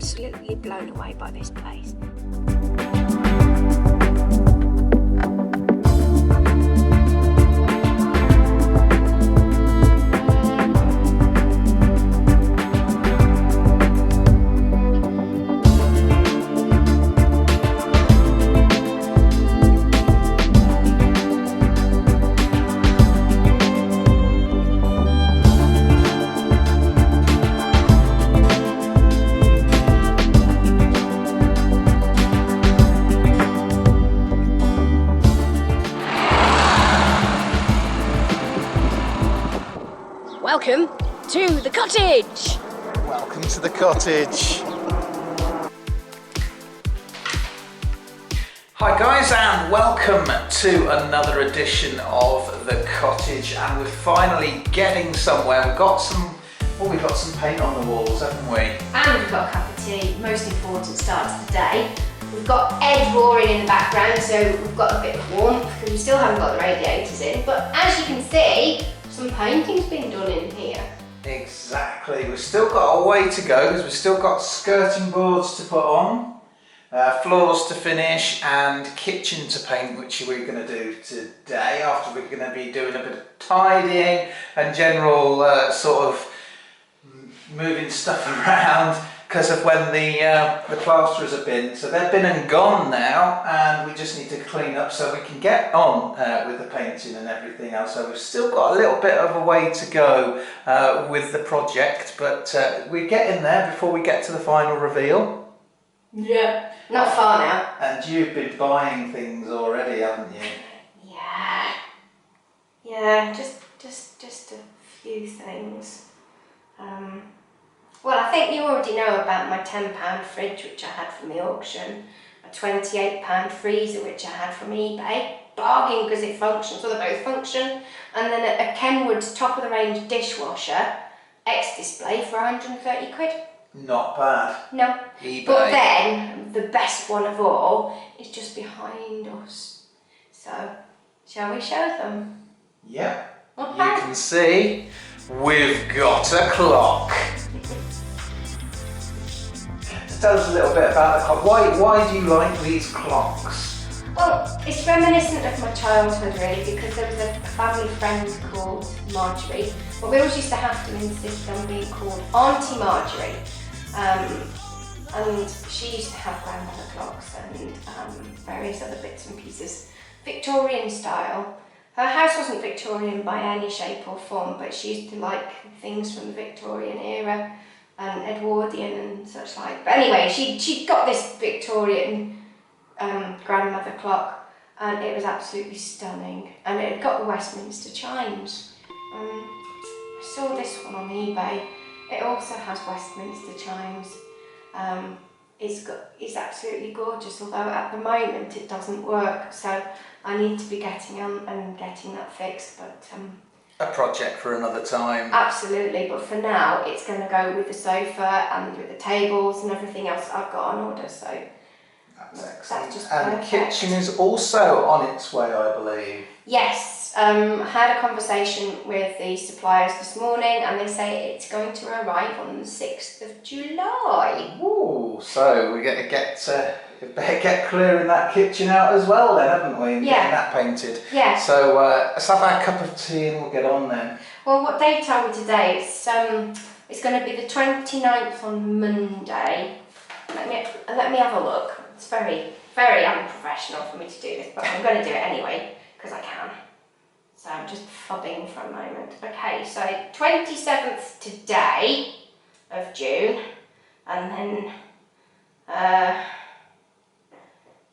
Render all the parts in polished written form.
absolutely blown away by this place. Welcome to the cottage! Welcome to the cottage. Hi guys, and welcome to another edition of the cottage, and we're finally getting somewhere. We've got some paint on the walls, haven't we? And we've got a cup of tea, most important start to the day. We've got Ed roaring in the background, so we've got a bit of warmth because we still haven't got the radiators in, but as you can see, some painting's been done in here. Exactly, we've still got a way to go because we've still got skirting boards to put on, floors to finish and kitchen to paint, which we're going to do today after we're going to be doing a bit of tidying and general sort of moving stuff around because of when the plasterers have been. So they've been and gone now, and we just need to clean up so we can get on with the painting and everything else. So we've still got a little bit of a way to go with the project, but we're getting there before we get to the final reveal. Yeah, not far now. And you've been buying things already, haven't you? Yeah, just a few things. Well, I think you already know about my £10 fridge which I had from the auction, a £28 freezer which I had from eBay, bargain because it functions, well they both function, and then a Kenwood's top of the range dishwasher, X-Display for 130 quid. Not bad. No. eBay. But then, the best one of all is just behind us. So, shall we show them? Yep. Okay. You can see we've got a clock. Tell us a little bit about the clock. Why do you like these clocks? Well, it's reminiscent of my childhood really, because there was a family friend called Marjorie, but we always used to have to insist on being called Auntie Marjorie. And she used to have grandmother clocks and various other bits and pieces, Victorian style. Her house wasn't Victorian by any shape or form, but she used to like things from the Victorian era and Edwardian and such like. But anyway, she got this Victorian grandmother clock, and it was absolutely stunning, and it had got the Westminster chimes. I saw this one on eBay. It also has Westminster chimes. It's absolutely gorgeous, although at the moment it doesn't work, so I need to be getting on and getting that fixed, but a project for another time. Absolutely, but for now it's going to go with the sofa and with the tables and everything else I've got on order, so that's excellent. That's just and the perfect. kitchen is also on its way, I believe. Yes, had a conversation with the suppliers this morning, and they say it's going to arrive on the 6th of July. Ooh, so we better get clearing that kitchen out as well then, haven't we? And getting that painted. Yeah. So let's have our cup of tea and we'll get on then. Well, what they told me today is it's going to be the 29th on Monday. Let me have a look. It's very, very unprofessional for me to do this, but I'm going to do it anyway because I can. So I'm just fubbing for a moment. Okay, so 27th today of June, and then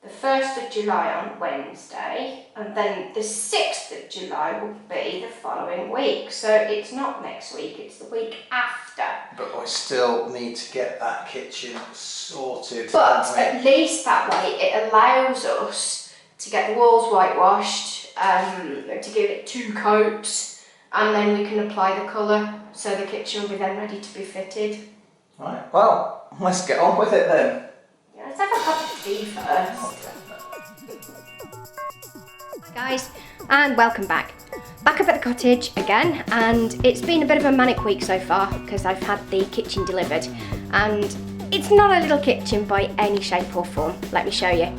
the 1st of July on Wednesday, and then the 6th of July will be the following week. So it's not next week, it's the week after. But we still need to get that kitchen sorted. But at least that way it allows us to get the walls whitewashed, to give it 2 coats, and then we can apply the colour so the kitchen will be then ready to be fitted. Right, well, let's get on with it then. Yeah, let's have a cup of tea first. Guys, and welcome back. Back up at the cottage again, and it's been a bit of a manic week so far because I've had the kitchen delivered, and it's not a little kitchen by any shape or form. Let me show you.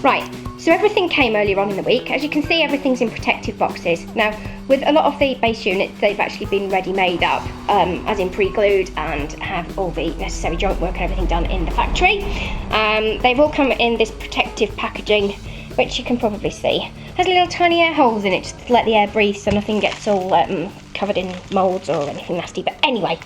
Right, so everything came earlier on in the week. As you can see, everything's in protective boxes. Now, with a lot of the base units, they've actually been ready-made up, as in pre-glued, and have all the necessary joint work and everything done in the factory. They've all come in this protective packaging, which you can probably see. Has little tiny air holes in it just to let the air breathe so nothing gets all covered in moulds or anything nasty. But anyway,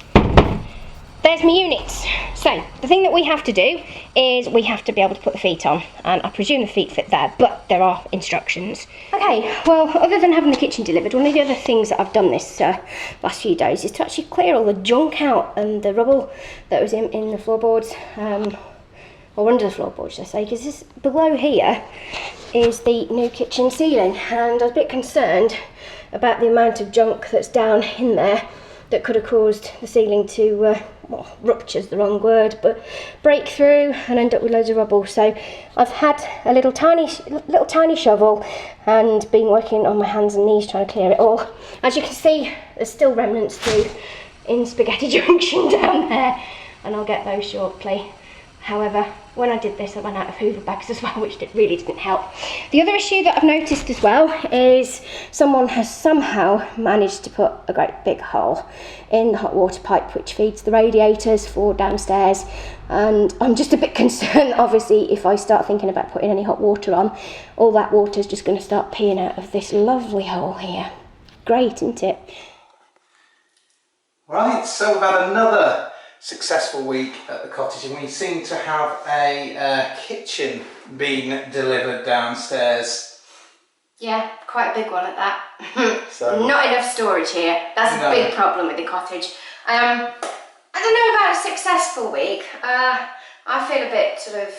there's my units. So the thing that we have to do is we have to be able to put the feet on, and I presume the feet fit there, but there are instructions. Okay, well, other than having the kitchen delivered, one of the other things that I've done this last few days is to actually clear all the junk out and the rubble that was in the floorboards, or under the floorboards, should I say, because this below here is the new kitchen ceiling, and I was a bit concerned about the amount of junk that's down in there that could have caused the ceiling to, well, rupture's the wrong word, but break through and end up with loads of rubble. So I've had a little tiny shovel and been working on my hands and knees trying to clear it all. As you can see, there's still remnants through in Spaghetti Junction down there, and I'll get those shortly. However, when I did this, I ran out of Hoover bags as well, which really didn't help. The other issue that I've noticed as well is someone has somehow managed to put a great big hole in the hot water pipe which feeds the radiators for downstairs, and I'm just a bit concerned, obviously, if I start thinking about putting any hot water on, all that water is just going to start peeing out of this lovely hole here. Great, isn't it? Right, so we've had another successful week at the cottage, and we seem to have a kitchen being delivered downstairs. Yeah, quite a big one at that. So, not enough storage here. That's a big problem with the cottage. I don't know about a successful week. I feel a bit sort of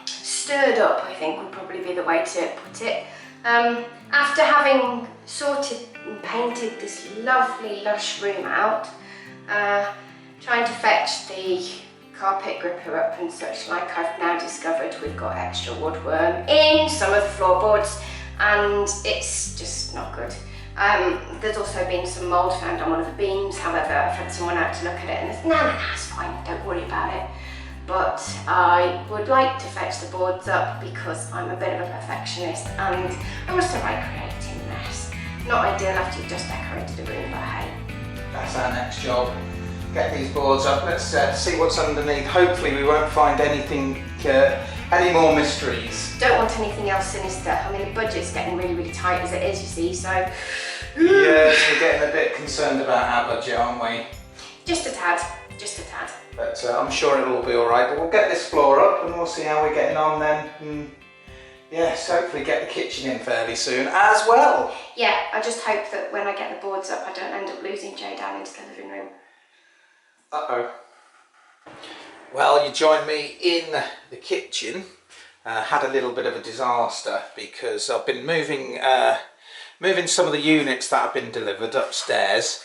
stirred up, I think would probably be the way to put it. After having sorted and painted this lovely lush room out, trying to fetch the carpet gripper up and such like, I've now discovered we've got extra woodworm in some of the floorboards, and it's just not good. There's also been some mould found on one of the beams. However, I've had someone out to look at it and it's no, it's fine, don't worry about it. But I would like to fetch the boards up because I'm a bit of a perfectionist and I also like creating a mess. Not ideal after you've just decorated a room, but hey. that's our next job. Get these boards up, let's see what's underneath. Hopefully we won't find anything, any more mysteries. Don't want anything else sinister. I mean, the budget's getting really, really tight as it is, you see, so... Yes, we're getting a bit concerned about our budget, aren't we? Just a tad, just a tad. But I'm sure it'll all be alright, but we'll get this floor up and we'll see how we're getting on then. And yes, hopefully get the kitchen in fairly soon as well. Yeah, I just hope that when I get the boards up I don't end up losing Joe down into the living room. Uh-oh. Well, you joined me in the kitchen. Had a little bit of a disaster because I've been moving some of the units that have been delivered upstairs.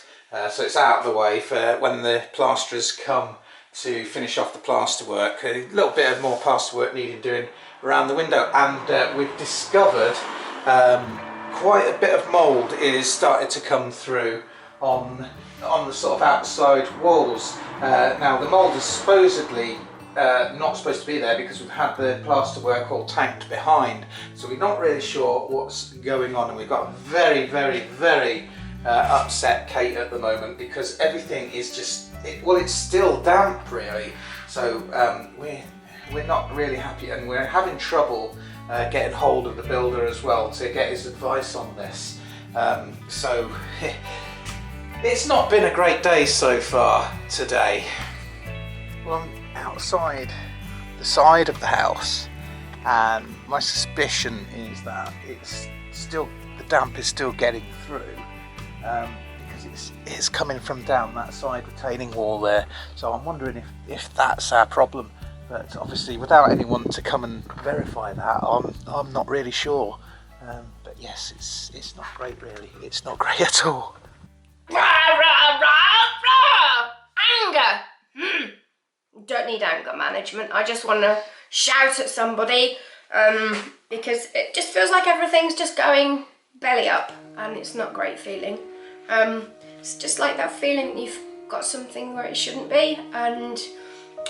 So it's out of the way for when the plasterers come to finish off the plaster work. A little bit of more plaster work needed doing around the window, and we've discovered quite a bit of mould is started to come through on the sort of outside walls. Now the mould is supposedly not supposed to be there because we've had the plaster work all tanked behind, so we're not really sure what's going on, and we've got very, very, very upset Kate at the moment because everything is just, well, it's still damp really, so we're not really happy, and we're having trouble getting hold of the builder as well to get his advice on this. So it's not been a great day so far today. Well, I'm outside the side of the house, and my suspicion is that it's still, the damp is still getting through. Because it's coming from down that side retaining wall there, so I'm wondering if that's our problem, but obviously without anyone to come and verify that, I'm not really sure. But yes, it's not great really, it's not great at all. Rah, rah, rah, rah! Anger! Don't need anger management, I just want to shout at somebody because it just feels like everything's just going belly up and it's not a great feeling. It's just like that feeling you've got something where it shouldn't be, and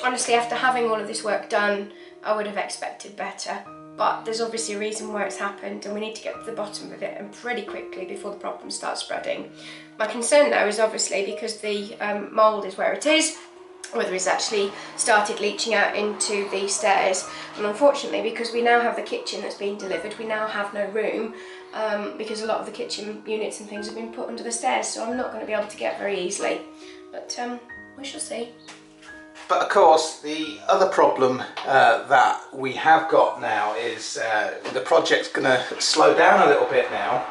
honestly after having all of this work done I would have expected better, but there's obviously a reason why it's happened and we need to get to the bottom of it, and pretty quickly before the problem starts spreading. My concern now is obviously because the mould is where it is, whether it's actually started leaching out into the stairs, and unfortunately because we now have the kitchen that's been delivered, we now have no room because a lot of the kitchen units and things have been put under the stairs, so I'm not going to be able to get very easily, but we shall see. But of course the other problem that we have got now is the project's going to slow down a little bit now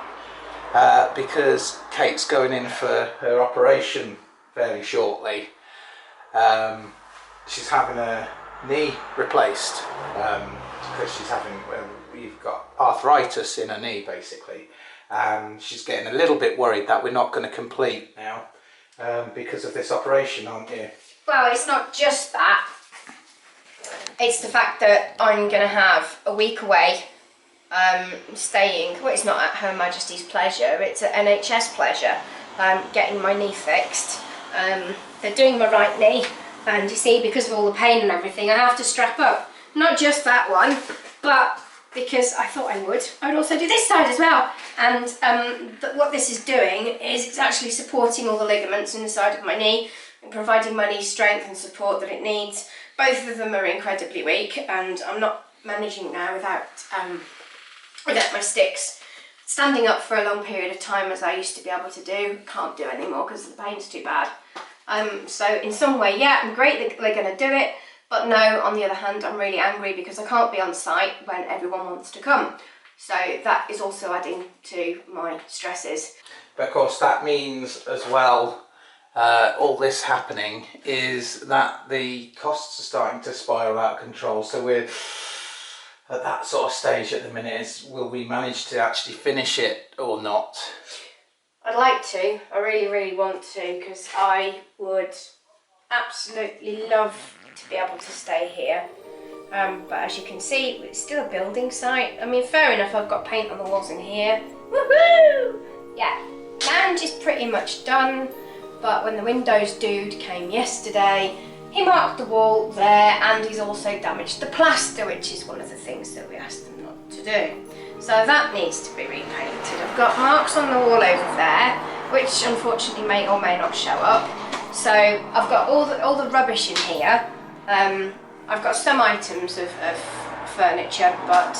because Kate's going in for her operation fairly shortly. She's having a knee replaced because she's having, we've got arthritis in her knee basically, and she's getting a little bit worried that we're not going to complete now because of this operation, aren't you? Well, it's not just that, it's the fact that I'm going to have a week away staying, well it's not at Her Majesty's pleasure, it's at NHS pleasure, getting my knee fixed. They're doing my right knee, and you see, because of all the pain and everything, I have to strap up. Not just that one, but because I thought I'd also do this side as well. And what this is doing is it's actually supporting all the ligaments in the side of my knee and providing my knee strength and support that it needs. Both of them are incredibly weak, and I'm not managing now without my sticks. Standing up for a long period of time as I used to be able to do, can't do anymore because the pain's too bad. So in some way, yeah, I'm great that they're going to do it, but no, on the other hand, I'm really angry because I can't be on site when everyone wants to come. So that is also adding to my stresses. But of course that means as well, all this happening is that the costs are starting to spiral out of control. So we're at that sort of stage at the minute, is will we manage to actually finish it or not? I'd like to, I really, really want to, because I would absolutely love to be able to stay here. But as you can see, it's still a building site. I mean, fair enough, I've got paint on the walls in here. Woohoo! Yeah, lounge is pretty much done, but when the Windows dude came yesterday, he marked the wall there, and he's also damaged the plaster, which is one of the things that we asked them not to do. So that needs to be repainted. I've got marks on the wall over there, which unfortunately may or may not show up. So I've got all the rubbish in here. I've got some items of furniture, but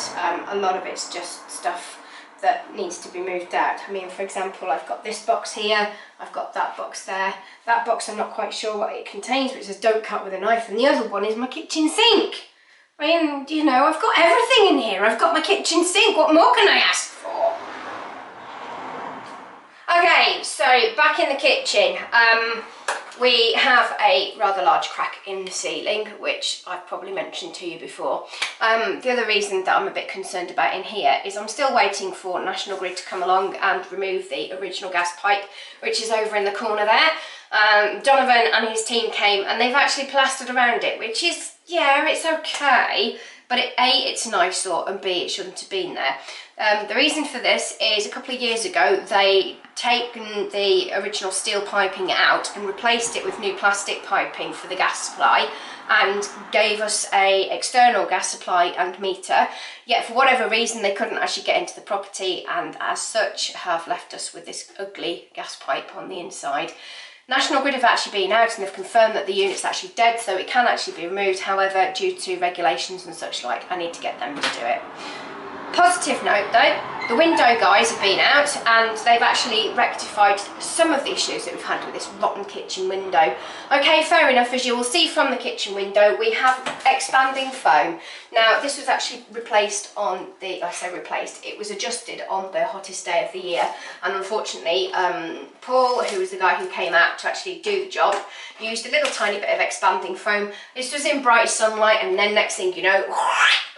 a lot of it's just stuff that needs to be moved out. I mean, for example, I've got this box here, I've got that box there. That box I'm not quite sure what it contains, but it says don't cut with a knife, and the other one is my kitchen sink. I mean, you know, I've got everything in here. I've got my kitchen sink. What more can I ask for? Okay, so back in the kitchen. We have a rather large crack in the ceiling, which I've probably mentioned to you before. The other reason that I'm a bit concerned about in here is I'm still waiting for National Grid to come along and remove the original gas pipe, which is over in the corner there. Donovan and his team came and they've actually plastered around it, which is, yeah, it's okay, but A, it's an eyesore, and B, it shouldn't have been there. The reason for this is a couple of years ago they taken the original steel piping out and replaced it with new plastic piping for the gas supply, and gave us a external gas supply and meter, yet for whatever reason they couldn't actually get into the property, and as such have left us with this ugly gas pipe on the inside. National Grid have actually been out and they've confirmed that the unit's actually dead, so it can actually be removed. However, due to regulations and such like, I need to get them to do it. Positive note though, the window guys have been out and they've actually rectified some of the issues that we've had with this rotten kitchen window. Okay, fair enough, as you will see from the kitchen window, we have expanding foam. Now, this was actually replaced on the, I say replaced, it was adjusted on the hottest day of the year, and unfortunately, Paul, who was the guy who came out to actually do the job, used a little tiny bit of expanding foam. This was in bright sunlight, and then next thing you know,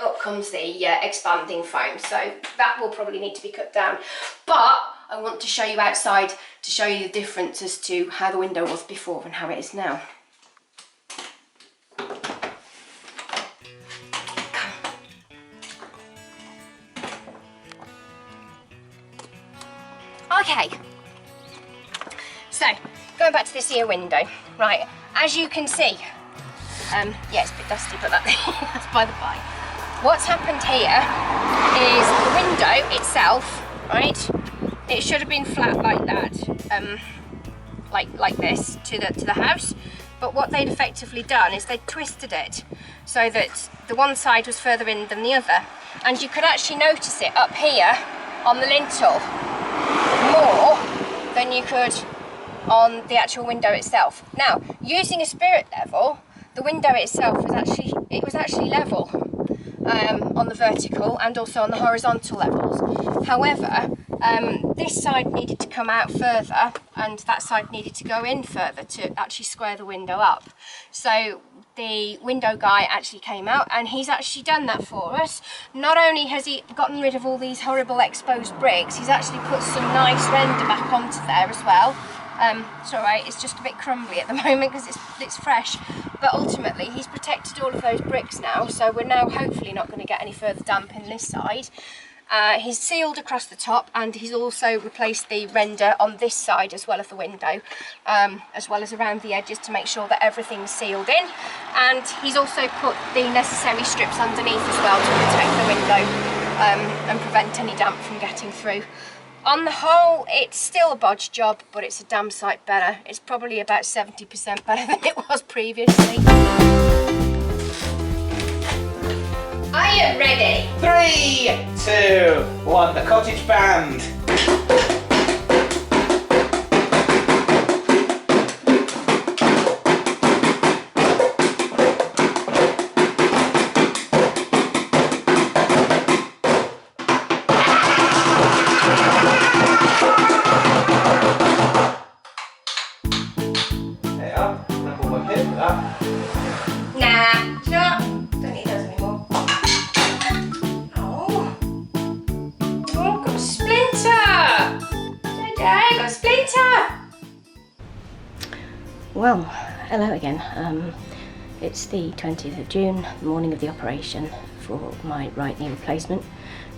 up comes the expanding foam, so that will probably need to be cut down. But I want to show you outside to show you the difference as to how the window was before and how it is now. Okay, so going back to this here window, right, as you can see, yeah, it's a bit dusty, but that's by the by. What's happened here is the window itself, right, it should have been flat like that, like this to the house, but what they'd effectively done is they'd twisted it so that the one side was further in than the other, and you could actually notice it up here on the lintel more than you could on the actual window itself. Now, using a spirit level, the window itself was actually level on the vertical and also on the horizontal levels. However, this side needed to come out further and that side needed to go in further to actually square the window up. So the window guy actually came out and he's actually done that for us. Not only has he gotten rid of all these horrible exposed bricks, he's actually put some nice render back onto there as well. It's alright, it's just a bit crumbly at the moment because it's fresh, but ultimately he's protected all of those bricks now, so we're now hopefully not going to get any further damp in this side. He's sealed across the top and he's also replaced the render on this side as well as the window, as well as around the edges to make sure that everything's sealed in, and he's also put the necessary strips underneath as well to protect the window and prevent any damp from getting through. On the whole, it's still a bodge job, but it's a damn sight better. It's probably about 70% better than it was previously. Are you ready? 3, 2, 1, the cottage band. Nah, don't need those anymore. Oh, got a splinter! Got a splinter! Well, hello again. It's the 20th of June, the morning of the operation for my right knee replacement.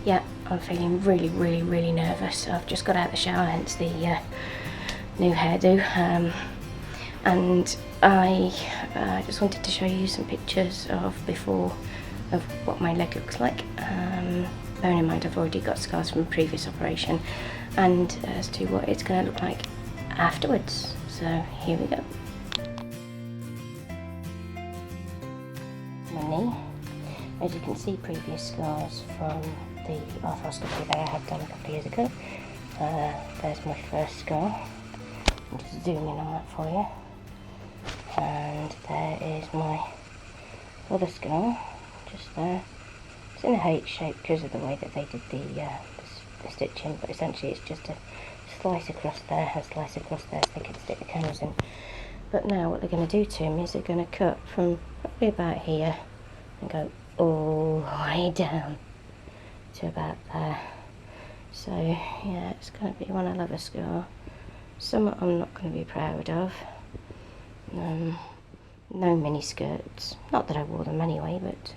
Yeah, I'm feeling really nervous. I've just got out of the shower, hence the new hairdo. And I just wanted to show you some pictures of before of what my leg looks like. Bearing in mind I've already got scars from a previous operation, and as to what it's going to look like afterwards. So here we go. My knee. As you can see, previous scars from the arthroscopy that I had done a couple of years ago. There's my first scar. I'll just zoom in on that for you. And there is my other scar, just there. It's in a H shape because of the way that they did the stitching, but essentially it's just a slice across there, a slice across there so they can stick the cameras in. But now what they're going to do to me is they're going to cut from probably about here and go all the way down to about there. So yeah, it's going to be one hell of a scar. Some I'm not going to be proud of. No mini skirts, not that I wore them anyway, but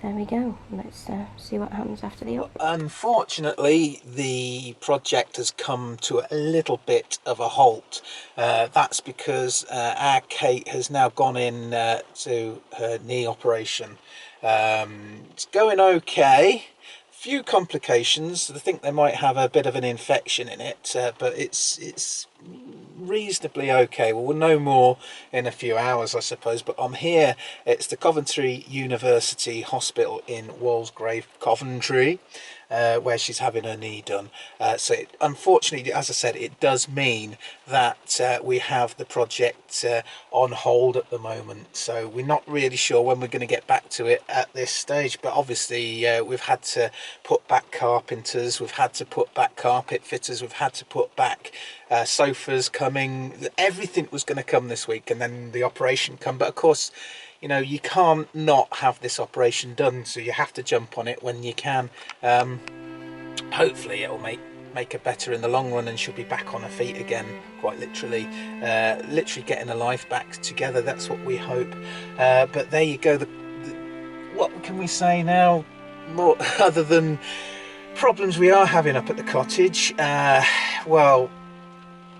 there we go. Let's see what happens after the op. Unfortunately, the project has come to a little bit of a halt. That's because our Kate has now gone in to her knee operation. It's going okay. Few complications. I think they might have a bit of an infection in it, but it's reasonably okay. Well, we'll know more in a few hours, I suppose, but I'm here. It's the Coventry University Hospital in Walsgrave, Coventry, where she's having her knee done. So unfortunately, as I said, it does mean that we have the project on hold at the moment, so we're not really sure when we're going to get back to it at this stage. But obviously we've had to put back carpenters, we've had to put back carpet fitters, we've had to put back sofas coming. Everything was going to come this week, and then the operation come. But of course, you know, you can't not have this operation done, so you have to jump on it when you can. Hopefully it'll make her better in the long run, and she'll be back on her feet again, quite literally getting her life back together. That's what we hope. But there you go. What can we say now more other than problems we are having up at the cottage? Well,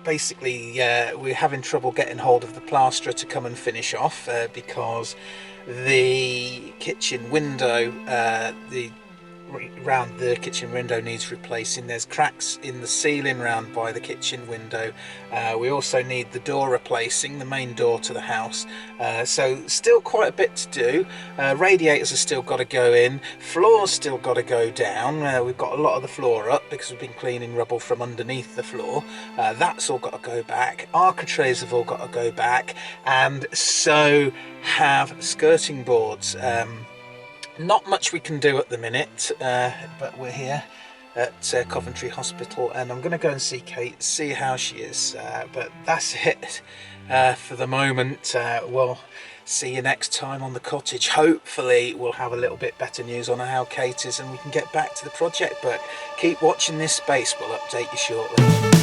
basically we're having trouble getting hold of the plasterer to come and finish off because the kitchen window, round the kitchen window needs replacing. There's cracks in the ceiling round by the kitchen window. We also need the door replacing, the main door to the house. So still quite a bit to do. Radiators have still got to go in, floors still got to go down. We've got a lot of the floor up because we've been cleaning rubble from underneath the floor. That's all got to go back. Architraves have all got to go back, and so have skirting boards. Not much we can do at the minute, but we're here at Coventry Hospital, and I'm going to go and see Kate, see how she is. But that's it for the moment. We'll see you next time on the cottage. Hopefully we'll have a little bit better news on how Kate is and we can get back to the project, but keep watching this space. We'll update you shortly.